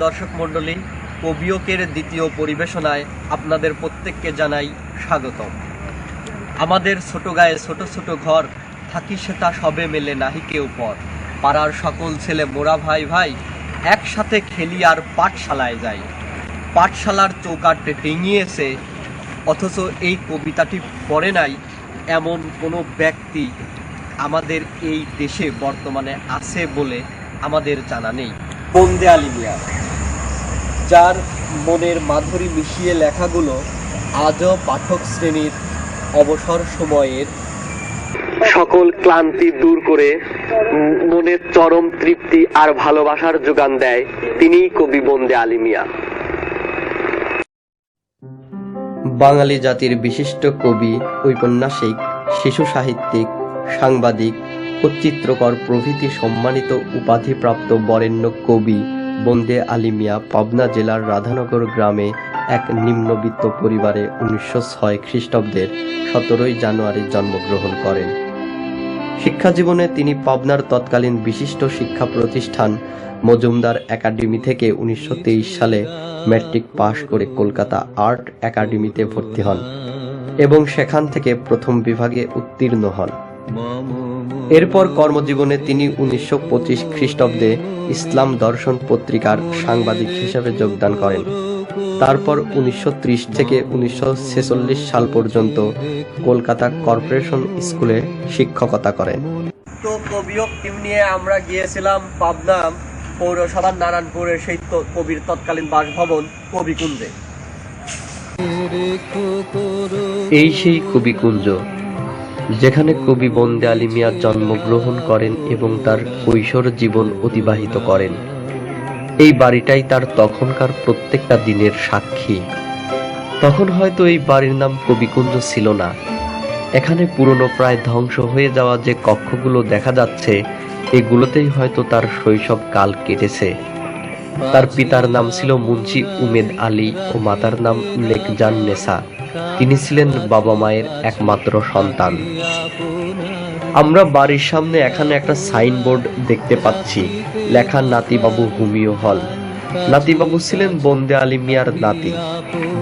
দর্শক মণ্ডলী, কবিয়কের দ্বিতীয় পরিবেশনায় আপনাদের প্রত্যেককে জানাই স্বাগতম। আমাদের ছোট গায়ে ছোট ছোট ঘর, থাকি সেটা সবে মেলে নাহি কেউ পর। পাড়ার সকল ছেলে মোরা ভাই ভাই, একসাথে খেলি আর পাঠশালায় যাই। পাঠশালার চৌকাঠ ডিঙিয়েছে, অথচ এই কবিতাটি পড়ে নাই এমন কোনো ব্যক্তি আমাদের এই দেশে বর্তমানে আছে বলে আমাদের জানা নেই। বন্দে আলী মিয়া, যার মনের মাধুরী মিশিয়ে লেখাগুলো আজও পাঠক শ্রেণীর অবসর সময়ের সকল ক্লান্তি দূর করে মনের চরম তৃপ্তি আর ভালোবাসার যোগান দেয়, তিনিই কবি বন্দে আলী মিয়া। বাঙালি জাতির বিশিষ্ট কবি, ঔপন্যাসিক, শিশু সাহিত্যিক, সাংবাদিক ও চিত্রকর প্রভৃতি সম্মানিত উপাধিপ্রাপ্ত বরেণ্য কবি বন্দে আলী মিয়া পাবনা জেলার রাধানগর গ্রামে এক নিম্নবিত্ত পরিবারে 1906 খ্রিস্টাব্দের 17 জানুয়ারি জন্মগ্রহণ করেন। শিক্ষাজীবনে তিনি পাবনার তৎকালীন বিশিষ্ট শিক্ষা প্রতিষ্ঠান মজুমদার একাডেমি থেকে 1923 সালে ম্যাট্রিক পাশ করে কলকাতা আর্ট একাডেমিতে ভর্তি হন এবং সেখান থেকে প্রথম বিভাগে উত্তীর্ণ হন। এরপর কর্মজীবনে তিনি 1925 খ্রিস্টাব্দে ইসলাম দর্শন পত্রিকার সাংবাদিক হিসেবে যোগদান করেন। তারপর 1930 থেকে 1946 সাল পর্যন্ত কলকাতা কর্পোরেশন স্কুলে শিক্ষকতা করেন। তো কবিয়ক টিম নিয়ে আমরা গিয়েছিলাম পাবনা পৌরসভার নারায়ণপুরের সেই কবির তৎকালীন বাসভবন কবিকুঞ্জে। এই সেই কবিকুঞ্জ যেখানে কবি বন্দে আলী মিয়া জন্মগ্রহণ করেন এবং তার কৈশোর জীবন অতিবাহিত করেন। এই বাড়িটাই তার তখনকার প্রত্যেকটা দিনের সাক্ষী। তখন হয়তো এই বাড়ির নাম কবিকুঞ্জ ছিল না। এখানে পুরনো প্রায় ধ্বংস হয়ে যাওয়া যে কক্ষগুলো দেখা যাচ্ছে, এগুলোতেই হয়তো তার শৈশব কাল কেটেছে। তার পিতার নাম ছিল মুন্সি উমেদ আলী ও মাতার নাম নেকজান নেসা। তিনি ছিলেন বাবা মায়ের একমাত্র সন্তান। আমরা বাড়ির সামনে এখানে একটা সাইনবোর্ড দেখতে পাচ্ছি, লেখা নাতিবাবু হোমিও হল। নাতিবাবু ছিলেন বন্দে আলী মিয়ার নাতি।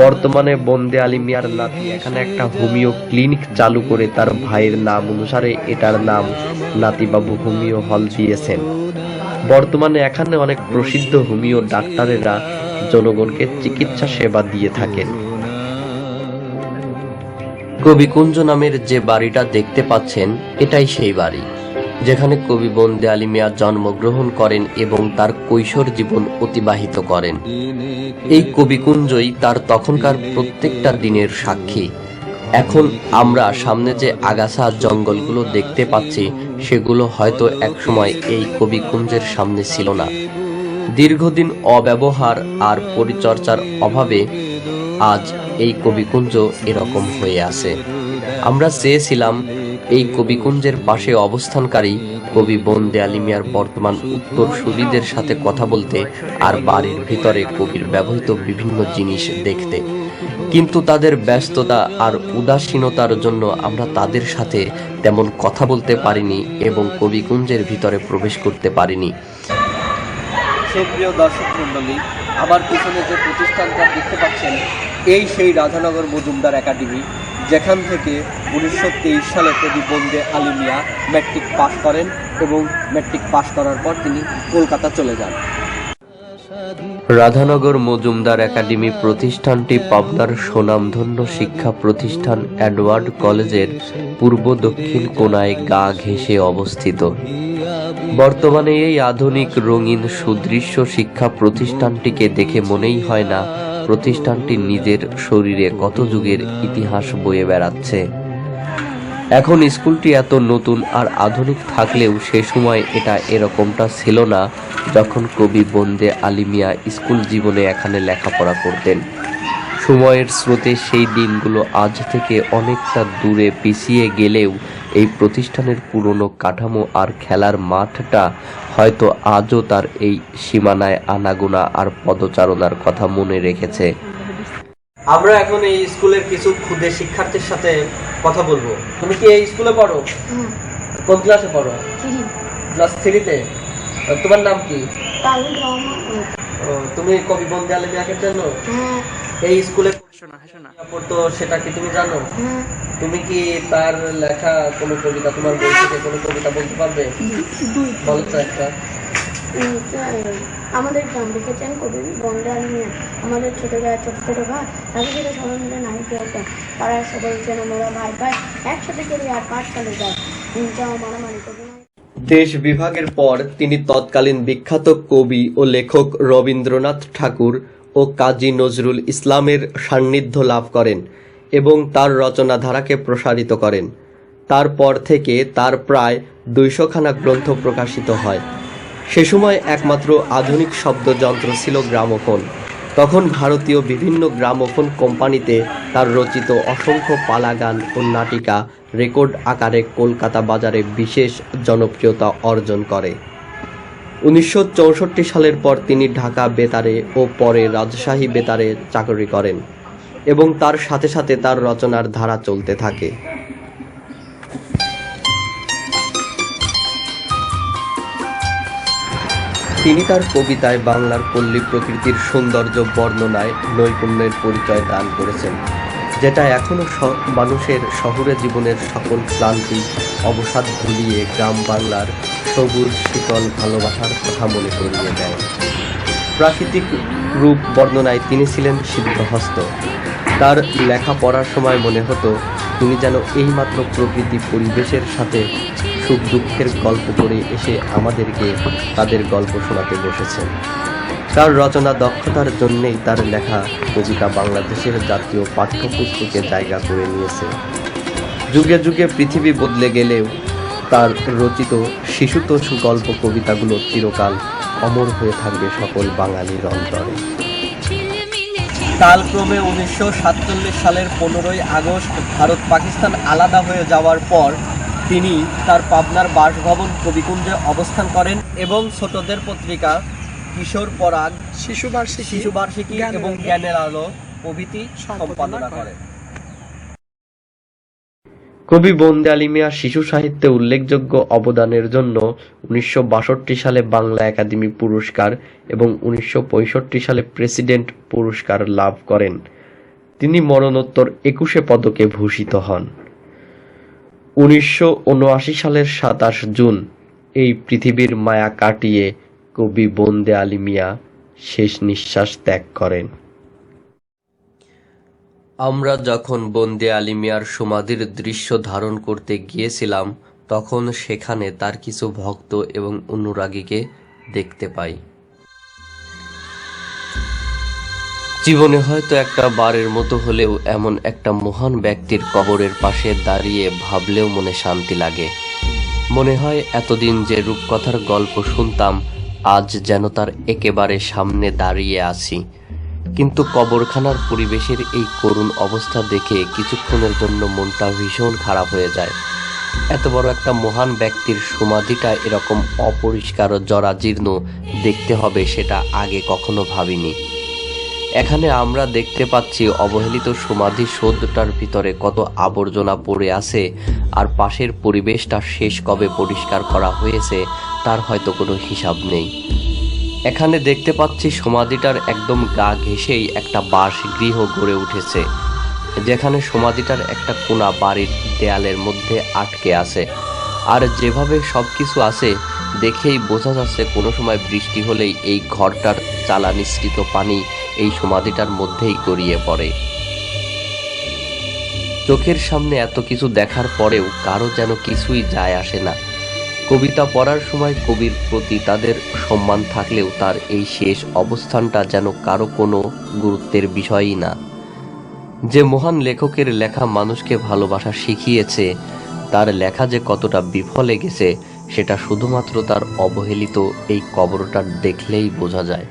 বর্তমানে বন্দে আলী মিয়ার নাতি এখানে একটা হোমিও ক্লিনিক চালু করে তার ভাইয়ের নাম অনুসারে এটার নাম নাতিবাবু হোমিও হল দিয়েছেন। বর্তমানে এখানে অনেক প্রসিদ্ধ হোমিও ডাক্তারেরা জনগণকে চিকিৎসা সেবা দিয়ে থাকেন। কবিকুঞ্জ নামের যে বাড়িটা দেখতে পাচ্ছেন, এটাই সেই বাড়ি যেখানে কবি বন্দে আলী মিয়া জন্মগ্রহণ করেন এবং তার কৈশোর জীবন অতিবাহিত করেন। এই কবিকুঞ্জই তার তখনকার প্রত্যেকটা দিনের সাক্ষী। এখন আমরা সামনে যে আগাছা জঙ্গলগুলো দেখতে পাচ্ছি, সেগুলো হয়তো একসময় এই কবিকুঞ্জের সামনে ছিল না। দীর্ঘদিন অব্যবহার আর পরিচর্যার অভাবে আজ এই কবিকুঞ্জ এরকম হয়ে আছে। আমরা চেয়েছিলাম এই কবিকুঞ্জের পাশে অবস্থানকারী কবি বন্দে আলী মিয়ার বর্তমান উত্তরসূরিদের সাথে কথা বলতে আর বাড়ির ভিতরে কবির ব্যবহৃত বিভিন্ন জিনিস দেখতে, কিন্তু তাদের ব্যস্ততা আর উদাসীনতার জন্য আমরা তাদের সাথে তেমন কথা বলতে পারিনি এবং কবিকুঞ্জের ভিতরে প্রবেশ করতে পারিনি। সুপ্রিয় দর্শক মণ্ডলী, আমার পিছনে যে প্রতিষ্ঠানটা দেখতে পাচ্ছেন, এই সেই রাধানগর মজুমদার একাডেমি, যেখান থেকে 1923 সালে কবি বন্দে আলী মিয়া ম্যাট্রিক পাশ করেন এবং ম্যাট্রিক পাশ করার পর তিনি কলকাতা চলে যান। রাধানগর মজুমদার একাডেমি প্রতিষ্ঠানটি পাবনার সুনামধন্য শিক্ষা প্রতিষ্ঠান এডওয়ার্ড কলেজের পূর্ব দক্ষিণ কোণায় গা ঘেঁষে অবস্থিত। বর্তমানে এই আধুনিক রঙিন সুদৃশ্য শিক্ষা প্রতিষ্ঠানটিকে দেখে মনেই হয় না প্রতিষ্ঠানটি নিজের শরীরে কত যুগের ইতিহাস বয়ে বেড়াচ্ছে। এখন স্কুলটি এত নতুন আর আধুনিক থাকলেও সে সময় এটা এরকমটা ছিল না যখন কবি বন্দে আলী মিয়া স্কুল জীবনে এখানে লেখাপড়া করতেন। সময়ের স্রোতে সেই দিনগুলো আজ থেকে অনেকটা দূরে পিছিয়ে গেলেও এই প্রতিষ্ঠানের পুরনো কাঠামো আর খেলার মাঠটা হয়তো আজও তার এই সীমানায় আনাগোনা আর পদচারণার কথা মনে রেখেছে। আমরা এখন এই স্কুলের কিছু ক্ষুদে শিক্ষার্থীর সাথে কথা বলবো। তুমি কি এই স্কুলে পড়ো? কোন ক্লাসে পড়ো? ক্লাস 3 তে। তোমার নাম কি? তুমি কবি বন্দে আলী মিয়াকে জানো? হ্যাঁ। এই স্কুলে শোনা শোনা পড়তো, সেটা কি তুমি জানো? হ্যাঁ। তুমি কি তার লেখা কোনো কবিতা, তোমার বই থেকে কোনো কবিতা বলতে পারবে? বলো তো একটা। আমাদের গ্রাম লিখেছেন কবি বন্দে আলী মিয়া। আমাদের ছোট ছোট ভাই, তাকে ছেড়ে সবাই মিলে নাই খেলতাম। পাড়ার সবাই যেন মোরা ভাই ভাই একসাথে খেলি আর পাঠশালে যাই, যাও মারামারি করি না। দেশ বিভাগের পর তিনি তৎকালীন বিখ্যাত কবি ও লেখক রবীন্দ্রনাথ ঠাকুর ও কাজী নজরুল ইসলামের সান্নিধ্য লাভ করেন এবং তার রচনাধারাকে প্রসারিত করেন। তারপর থেকে তার প্রায় 200 খানা গ্রন্থ প্রকাশিত হয়। সে সময় একমাত্র আধুনিক শব্দযন্ত্র ছিল গ্রামোফোন। তখন ভারতীয় বিভিন্ন গ্রামোফোন কোম্পানিতে তার রচিত অসংখ্য পালা গান ও নাটিকা রেকর্ড আকারে কলকাতা বাজারে বিশেষ জনপ্রিয়তা অর্জন করে। 1964 সালের পর তিনি ঢাকা বেতারে ও পরে রাজশাহী বেতারে চাকরি করেন এবং তার সাথে সাথে তার রচনার ধারা চলতে থাকে। তিনি তার কবিতায় বাংলার পল্লী প্রকৃতির সৌন্দর্য বর্ণনায় নৈপুণ্যের পরিচয় দান করেছেন, যেটা এখনো মানুষের শহুরে জীবনের সকল ক্লান্তি অবসাদ ভুলিয়ে গ্রাম বাংলার সবুজ শীতল ভালোবাসার কথা মনে করিয়ে দেয়। প্রাকৃতিক রূপ বর্ণনায় তিনি ছিলেন সিদ্ধহস্ত। তার লেখা পড়ার সময় মনে হতো তিনি যেন এইমাত্র প্রকৃতি পরিবেশের সাথে সুখ দুঃখের গল্প করে এসে আমাদেরকে তাদের গল্প শোনাতে বসেছেন। তার রচনা দক্ষতার জন্যেই তার লেখা কবিতা বাংলাদেশের জাতীয় পাঠ্যপুস্তকে জায়গা করে নিয়েছে। যুগে যুগে পৃথিবী বদলে গেলেও তার রচিত শিশুতোষ গল্প কবিতাগুলো চিরকাল অমর হয়ে থাকবে সকল বাঙালির অন্তরে। কালক্রমে 1947 সালের 15ই আগস্ট ভারত পাকিস্তান আলাদা হয়ে যাওয়ার পর তিনি তার পাবনার বাসভবন কবিকুঞ্জে অবস্থান করেন এবং ছোটদের পত্রিকা কিশোর পরাগ, শিশুবার্ষিকী এবং জ্ঞানের আলো প্রভৃতি সম্পাদনা করেন। কবি বন্দে আলী মিয়া শিশু সাহিত্যে উল্লেখযোগ্য অবদানের জন্য 1962 সালে বাংলা একাডেমি পুরস্কার এবং 1965 সালে প্রেসিডেন্ট পুরস্কার লাভ করেন। তিনি মরণোত্তর 21 পদকে ভূষিত হন। 1979 সালের 27 জুন এই পৃথিবীর মায়া কাটিয়ে কবি বন্দে আলী মিয়া শেষ নিঃশ্বাস ত্যাগ করেন। আমরা যখন বন্দে আলী মিয়ার সমাধির দৃশ্য ধারণ করতে গিয়েছিলাম, তখন সেখানে তার কিছু ভক্ত এবং অনুরাগীকে দেখতে পাই। জীবনে হয়তো একটা বারের মতো হলেও এমন একটা মহান ব্যক্তির কবরের পাশে দাঁড়িয়ে ভাবলেও মনে শান্তি লাগে। মনে হয় এতদিন যে রূপকথার গল্প শুনতাম, আজ যেন তার একেবারে সামনে দাঁড়িয়ে আছি। কিন্তু কবরখানার পরিবেশের এই করুণ অবস্থা দেখে কিছুক্ষণের জন্য মনটা ভীষণ খারাপ হয়ে যায়। এত বড় একটা মহান ব্যক্তির সমাধিটা এরকম অপরিষ্কার ও জরাজীর্ণ দেখতে হবে, সেটা আগে কখনো ভাবিনি। এখানে আমরা দেখতে পাচ্ছি অবহেলিত সমাধিসৌধটার ভিতরে কত আবর্জনা পড়ে আছে, আর পাশের পরিবেশটা শেষ কবে পরিষ্কার করা হয়েছে তার হয়তো কোনো হিসাব নেই। এখানে দেখতে পাচ্ছি সমাধিটার একদম গা ঘেঁষেই একটা বাসগৃহ গড়ে উঠেছে, যেখানে সমাধিটার একটা কোণা বাড়ির দেয়ালের মধ্যে আটকে আছে। আর যেভাবে সবকিছু আছে দেখেই বোঝা যাচ্ছে কোনো সময় বৃষ্টি হলেই এই ঘরটার চালা নিঃসৃত পানি এই সমাধিটার মধ্যেই গড়িয়ে পড়ে। চোখের সামনে এত কিছু দেখার পরেও কারো যেন কিছুই যায় আসে না। কবিতা পড়ার সময় কবির প্রতি তাদের সম্মান থাকলেও তার এই শেষ অবস্থানটা যেন কারো কোনো গুরুত্বের বিষয়ই না। যে মহান লেখকের লেখা মানুষকে ভালোবাসা শিখিয়েছে, তার লেখা যে কতটা বিফলে গেছে সেটা শুধুমাত্র তার অবহেলিত এই কবরটা দেখলেই বোঝা যায়।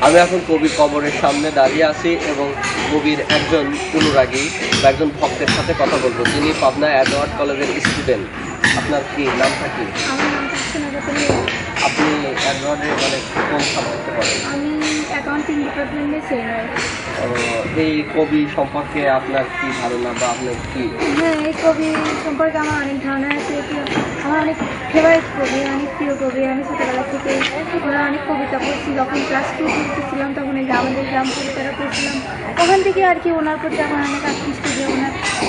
আমি এখন কবির কবরের সামনে দাঁড়িয়ে আছি এবং কবির একজন অনুরাগী বা একজন ভক্তের সাথে কথা বলবো, যিনি পাবনা এডওয়ার্ড কলেজের স্টুডেন্ট। আপনার কি নামটা কি? আমার নাম আপনি অ্যাডভান্সে মানে কোন সাবজেক্টে পড়েন? আমি অ্যাকাউন্টিং ডিপার্টমেন্টে সেনার। এই কবি সম্পর্কে আপনার কি ধারণা বা আপনার কি? হ্যাঁ, এই কবি সম্পর্কে আমার অনেক ধারণা আছে। আমার অনেক ফেভারিট কবি, অনেক প্রিয় কবি। আমি ছোটোবেলা থেকে ওনার অনেক কবিতা পড়ছি। যখন ক্লাস 2 পড়তেছিলাম তখন এই যে আমাদের গ্রাম কবিতাটা পড়ছিলাম। ওখান থেকে আর কি ওনার প্রতি আমার অনেক আকৃষ্ট যে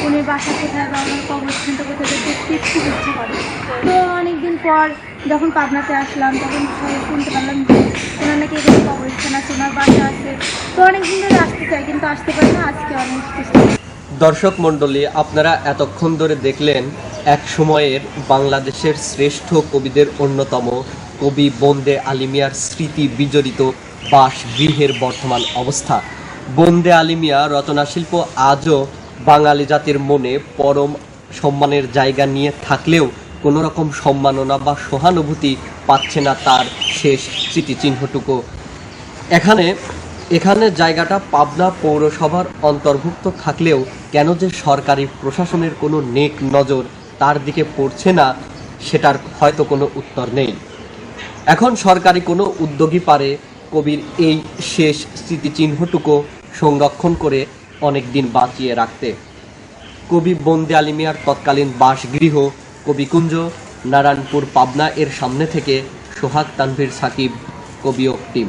উনি বাসা কোথায় বা ওনার কবরস্থানটা কোথায় দেখতে খুব ইচ্ছে করে। তো অনেকদিন পর যখন পাবনাতে আসলাম তখন শুনতে পারলাম যে ওনার নাকি এখানে কবরস্থান আছে, ওনার বাসা আছে। তো অনেকদিন ধরে আসতে চাই কিন্তু আসতে পারি না, আজকে অনেক খুশি। দর্শক মণ্ডলী, আপনারা এতক্ষণ ধরে দেখলেন এক সময়ের বাংলাদেশের শ্রেষ্ঠ কবিদের অন্যতম কবি বন্দে আলী মিয়ার স্মৃতি বিজড়িত বাসগৃহের বর্তমান অবস্থা। বন্দে আলী মিয়া রচনাশিল্প আজও বাঙালি জাতির মনে পরম সম্মানের জায়গা নিয়ে থাকলেও কোনো রকম সম্মাননা বা সহানুভূতি পাচ্ছে না তার শেষ স্মৃতিচিহ্নটুকু। এখানে জায়গাটা পাবনা পৌরসভার অন্তর্ভুক্ত থাকলেও কেন যে সরকারি প্রশাসনের কোনো নেক নজর তার দিকে পড়ছে না সেটার হয়তো কোনো উত্তর নেই। এখন সরকারি কোনো উদ্যোগী পারে কবির এই শেষ স্মৃতিচিহ্নটুকু সংরক্ষণ করে অনেক দিন বাঁচিয়ে রাখতে। কবি বন্দে আলী মিয়ার তৎকালীন বাসগৃহ কবিকুঞ্জ, নারায়ণপুর, পাবনা এর সামনে থেকে সোহাগ তানভীর সাকিব, কবিও টিম।